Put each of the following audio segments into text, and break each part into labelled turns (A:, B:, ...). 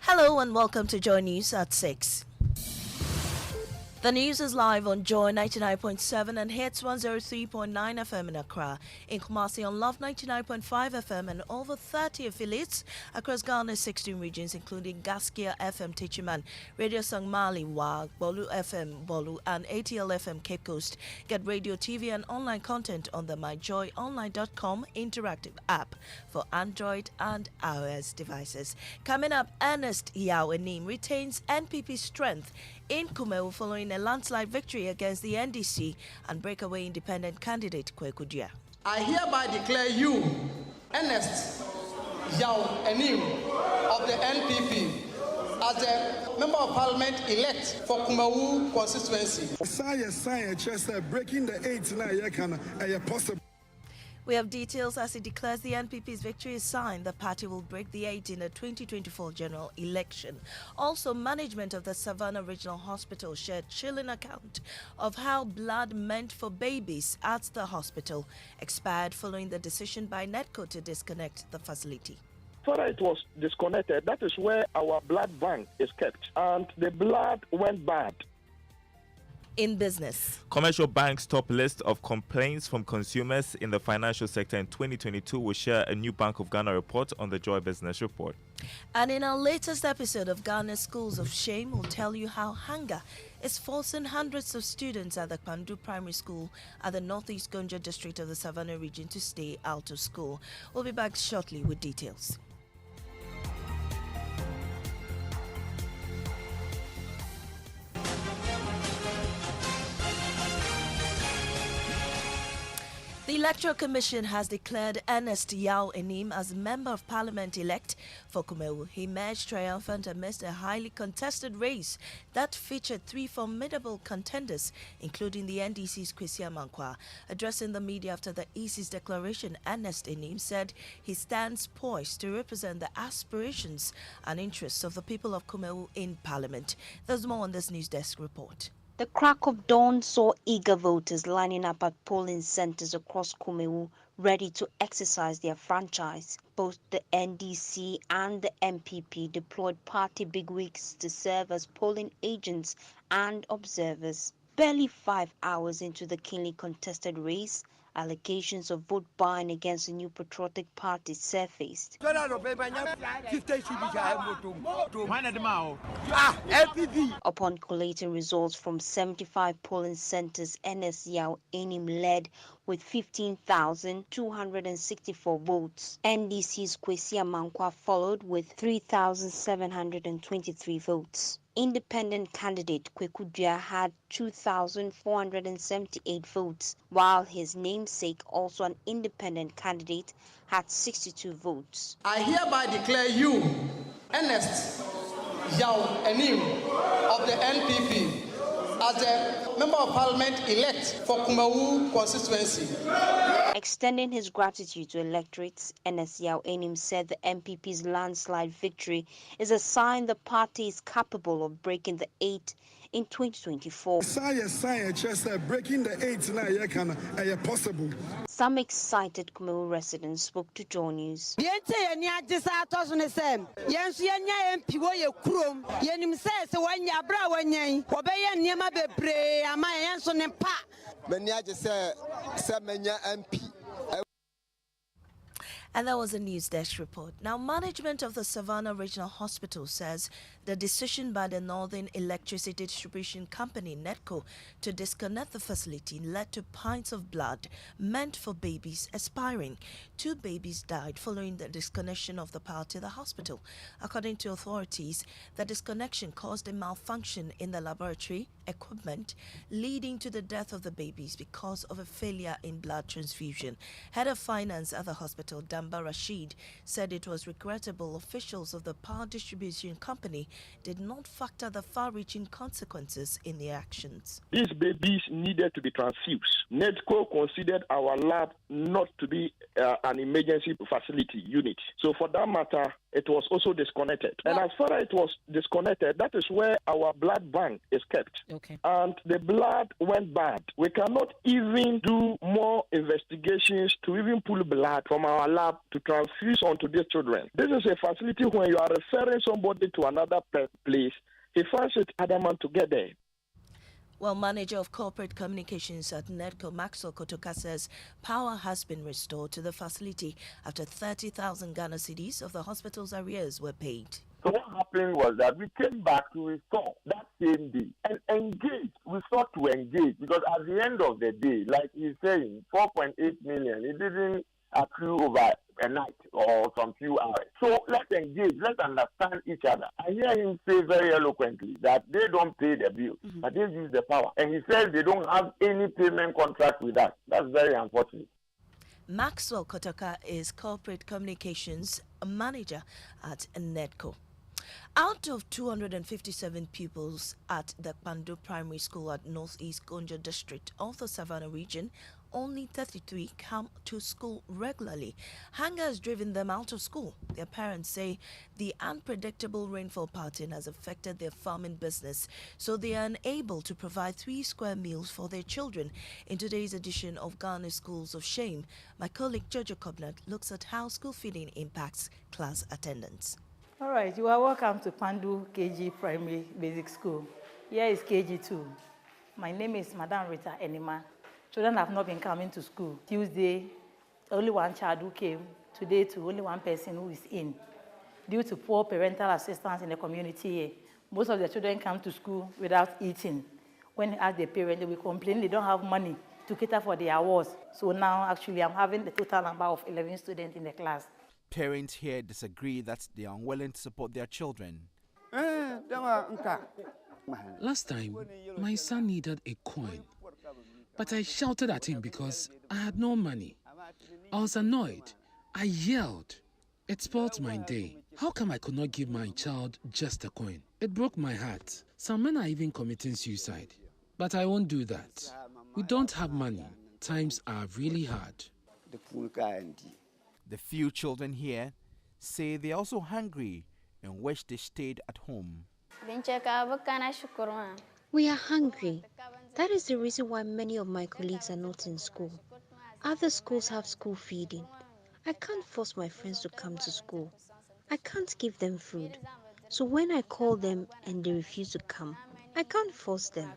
A: Hello and welcome to Joy News at 6. The news is live on Joy 99.7 and hits 103.9 FM in Accra, in Kumasi on Love 99.5 FM and over 30 affiliates across Ghana's 16 regions, including Gaskia FM Tichiman, Radio Sang Mali Wag, Bolu FM Bolu, and ATL FM Cape Coast. Get radio, TV, and online content on the myjoyonline.com interactive app for Android and iOS devices. Coming up, Ernest Yao Enim retains NPP strength in Kumeu following a landslide victory against the NDC and breakaway independent candidate Kweku Dua.
B: I hereby declare you, Ernest Yao Enim of the NPP, as the Member of Parliament elect for Kumeu constituency.
C: Breaking the 8 possible.
A: We have details as it declares the NPP's victory is signed. The party will break the 8 in the 2024 general election. Also, management of the Savannah Regional Hospital shared chilling account of how blood meant for babies at the hospital expired following the decision by NEDCO to disconnect the facility.
D: After it was disconnected, that is where our blood bank is kept, and the blood went bad.
A: In business,
E: Commercial Bank's top list of complaints from consumers in the financial sector in 2022 will share a new Bank of Ghana report on the Joy Business Report.
A: And in our latest episode of Ghana's Schools of Shame, we'll tell you how hunger is forcing hundreds of students at the Pandu Primary School at the Northeast Gonja district of the Savannah region to stay out of school. We'll be back shortly with details. The Electoral Commission has declared Ernest Yao Enim as Member of Parliament elect for Kumeu. He emerged triumphant amidst a highly contested race that featured three formidable contenders, including the NDC's Kwesi Amankwa. Addressing the media after the EC's declaration, Ernest Enim said he stands poised to represent the aspirations and interests of the people of Kumeu in Parliament. There's more on this News Desk report.
F: The crack of dawn saw eager voters lining up at polling centers across Kumeu, ready to exercise their franchise. Both the NDC and the MPP deployed party bigwigs to serve as polling agents and observers. Barely 5 hours into the keenly contested race, allegations of vote buying against the new patriotic party surfaced. Upon collating results from 75 polling centers, Ernest Yao Enim led with 15,264 votes. NDC's Kwesi Amankwa followed with 3,723 votes. Independent candidate Kweku Dua had 2,478 votes, while his namesake, also an independent candidate, had 62 votes.
B: I hereby declare you, Ernest Yao Enim of the NPP, as the Member of Parliament elect for Kumeu constituency.
F: Extending his gratitude to electorates, Ernest Yao Enim said the MPP's landslide victory is a sign the party is capable of breaking the 8 in 2024.
C: Breaking the 8 possible.
F: Some excited Kumeu residents spoke to Joy News.
A: And that was a News Desk report. Now, management of the Savannah Regional Hospital says the decision by the Northern Electricity Distribution Company, NEDCO, to disconnect the facility led to pints of blood meant for babies expiring. 2 babies died following the disconnection of the power to the hospital. According to authorities, the disconnection caused a malfunction in the laboratory equipment, leading to the death of the babies because of a failure in blood transfusion. Head of Finance at the hospital, Damba Rashid, said it was regrettable officials of the power distribution company did not factor the far-reaching consequences in their actions.
D: These babies needed to be transfused. NEDCO considered our lab not to be an emergency facility unit. So for that matter, it was also disconnected. And as far as it was disconnected, that is where our blood bank is kept.
G: Okay.
D: And the blood went bad. We cannot even do more investigations to even pull blood from our lab to transfuse onto these children. This is a facility when you are referring somebody to another place, he finds it adamant to get there.
A: Well, Manager of Corporate Communications at NEDCO, Maxwell Kotoka, says power has been restored to the facility after 30,000 Ghana cedis of the hospital's arrears were paid.
H: So what happened was that we came back to restore that same day and engage. We sought to engage because at the end of the day, like he's saying, 4.8 million, it didn't accrue over a night or some few hours. So let's engage, let's understand each other. I hear him say very eloquently that they don't pay the bill, but they use the power. And he says they don't have any payment contract with us. That's very unfortunate.
A: Maxwell Kotoka is Corporate Communications Manager at NEDCO. Out of 257 pupils at the Pandu Primary School at Northeast Gonja District of the Savannah region, only 33 come to school regularly. Hunger has driven them out of school. Their parents say the unpredictable rainfall pattern has affected their farming business, so they are unable to provide 3 square meals for their children. In today's edition of Ghana Schools of Shame, my colleague Jojo Kobnat looks at how school feeding impacts class attendance.
I: All right, you are welcome to Pandu KG Primary Basic School. Here is KG2. My name is Madam Rita Enima. Children have not been coming to school. Tuesday, only one child who came. Today, too, only one person who is in. Due to poor parental assistance in the community here, most of the children come to school without eating. When you ask the parents, they will complain they don't have money to cater for their awards. So now, actually, I'm having the total number of 11 students in the class.
J: Parents here disagree that they are unwilling to support their children.
G: Last time, my son needed a coin, but I shouted at him because I had no money. I was annoyed. I yelled. It spoiled my day. How come I could not give my child just a coin? It broke my heart. Some men are even committing suicide. But I won't do that. We don't have money. Times are really hard.
J: The few children here say they are also hungry and wish they stayed at home.
F: We are hungry. That is the reason why many of my colleagues are not in school. Other schools have school feeding. I can't force my friends to come to school. I can't give them food. So when I call them and they refuse to come, I can't force them.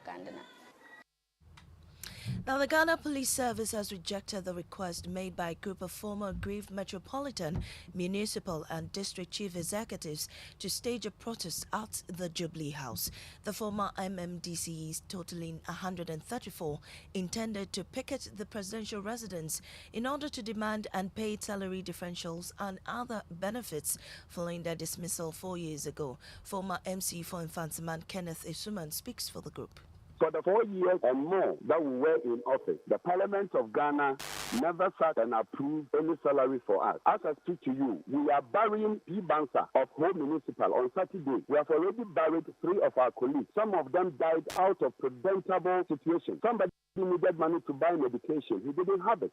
A: Now, the Ghana Police Service has rejected the request made by a group of former aggrieved metropolitan, municipal and district chief executives to stage a protest at the Jubilee House. The former MMDCs, totaling 134, intended to picket the presidential residence in order to demand unpaid salary differentials and other benefits following their dismissal 4 years ago. Former MC for Infantsiman Kenneth Isuman speaks for the group.
K: For the 4 years and more that we were in office, the Parliament of Ghana never sat and approved any salary for us. As I speak to you, we are burying P. Bansa of Home Municipal on Saturday. We have already buried 3 of our colleagues. Some of them died out of preventable situation. Somebody needed money to buy medication. He didn't have it.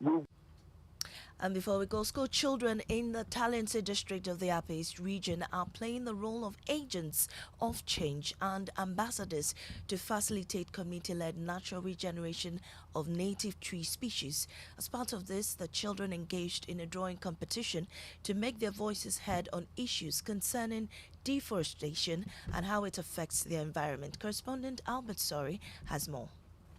A: And before we go, school children in the Talented district of the Upper East region are playing the role of agents of change and ambassadors to facilitate community-led natural regeneration of native tree species. As part of this, the children engaged in a drawing competition to make their voices heard on issues concerning deforestation and how it affects the environment. Correspondent Albert Sori has more.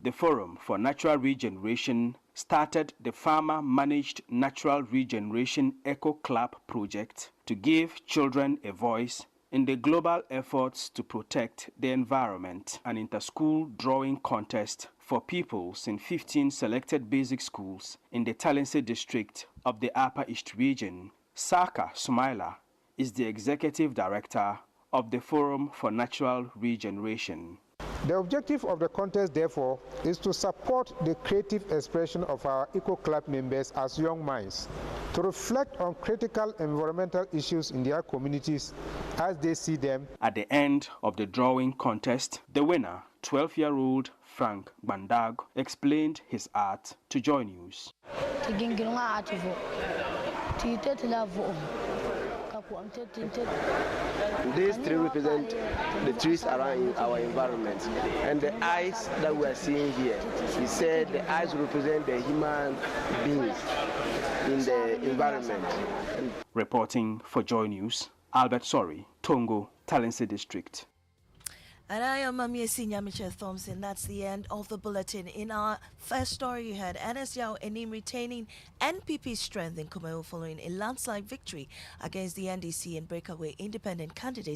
L: The Forum for Natural Regeneration started the Farmer-Managed Natural Regeneration Eco Club project to give children a voice in the global efforts to protect the environment. An inter-school drawing contest for pupils in 15 selected basic schools in the Talented district of the Upper East region. Saka Sumaila is the executive director of the Forum for Natural Regeneration.
M: The objective of the contest, therefore, is to support the creative expression of our Eco Club members as young minds, to reflect on critical environmental issues in their communities as they see them.
L: At the end of the drawing contest, the winner, 12-year-old Frank Bandag, explained his art to Joy News.
N: These three represent the trees around our environment. And the eyes that we are seeing here, he said the eyes represent the human beings in the environment.
L: Reporting for Joy News, Albert Sori, Tongo, Talensi District.
A: And I am Maame Esi Thompson. That's the end of the bulletin. In our first story, you had Ernest Yao Enim retaining NPP strength in Kumail following a landslide victory against the NDC and breakaway independent candidate